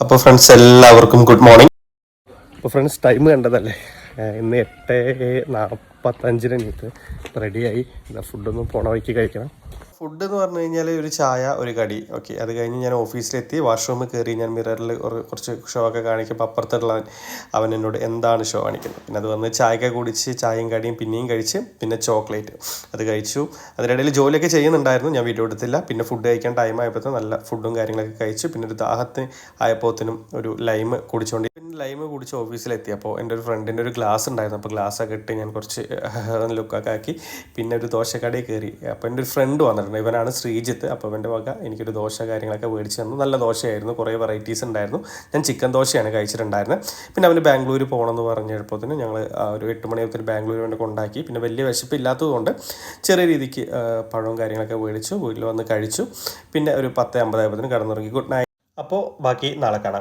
അപ്പോൾ ഫ്രണ്ട്സ് എല്ലാവർക്കും good morning. അപ്പോൾ ഫ്രണ്ട്സ് ടൈം കണ്ടതല്ലേ, ഇന്ന് 8:45 നീറ്റ് റെഡിയായി. ഫുഡൊന്നും പോണ വഴിക്ക് കഴിക്കണം. ഫുഡ് എന്ന് പറഞ്ഞു കഴിഞ്ഞാൽ ഒരു ചായ ഒരു കടി. ഓക്കെ, അത് കഴിഞ്ഞ് ഞാൻ ഓഫീസിലെത്തി. വാഷ്റൂമിൽ കയറി ഞാൻ മിററിൽ കുറച്ച് ഷോ ഒക്കെ കാണിക്കുമ്പോൾ അപ്പുറത്തുള്ള അവൻ എന്നോട് എന്താണ് ഷോ കാണിക്കുന്നത്. പിന്നെ അത് വന്ന് ചായയൊക്കെ കുടിച്ച് ചായയും കടിയും പിന്നെയും കഴിച്ച് പിന്നെ ചോക്ലേറ്റ് അത് കഴിച്ചു. അതിനിടയിൽ ജോലിയൊക്കെ ചെയ്യുന്നുണ്ടായിരുന്നു, ഞാൻ വീഡിയോ എടുത്തില്ല. പിന്നെ ഫുഡ് കഴിക്കാൻ ടൈം ആയപ്പോഴത്തേക്കും നല്ല ഫുഡും കാര്യങ്ങളൊക്കെ കഴിച്ചു. പിന്നെ ഒരു ദാഹത്തിന് ആയപ്പോഴത്തേനും ഒരു ലൈം കുടിച്ചുകൊണ്ട് ലൈം കുടിച്ച് ഓഫീസിലെത്തി. അപ്പോൾ എൻ്റെ ഒരു ഫ്രണ്ടിൻ്റെ ഒരു ഗ്ലാസ് ഉണ്ടായിരുന്നു. അപ്പോൾ ഗ്ലാസ്സൊക്കെ ഇട്ട് ഞാൻ കുറച്ച് ലുക്കൊക്കെ ആക്കി പിന്നെ ഒരു ദോശക്കടയിൽ കയറി. അപ്പോൾ എൻ്റെ ഒരു ഫ്രണ്ട് വന്നിട്ടുണ്ട്, ഇവനാണ് ശ്രീജിത്ത്. അപ്പോൾ അവൻ്റെ വക എനിക്കൊരു ദോശ കാര്യങ്ങളൊക്കെ മേടിച്ച് തന്നു. നല്ല ദോശയായിരുന്നു, കുറേ വെറൈറ്റീസ് ഉണ്ടായിരുന്നു. ഞാൻ ചിക്കൻ ദോശയാണ് കഴിച്ചിട്ടുണ്ടായിരുന്നത്. പിന്നെ അവന് ബാംഗ്ലൂർ പോകണമെന്ന് പറഞ്ഞപ്പോഴത്തേനും ഞങ്ങൾ ഒരു 8 മണിയാകുമ്പോൾ ബാംഗ്ലൂർ കൊണ്ട് കൊണ്ടാക്കി. പിന്നെ വലിയ വിശപ്പില്ലാത്തതുകൊണ്ട് ചെറിയ രീതിക്ക് പഴവും കാര്യങ്ങളൊക്കെ മേടിച്ചു. വീട്ടിൽ വന്ന് കഴിച്ചു. പിന്നെ ഒരു 10:50 ആയപ്പോഴത്തേനും കിടന്നുറങ്ങി. Good night. അപ്പോൾ ബാക്കി നാളെ കാണാം.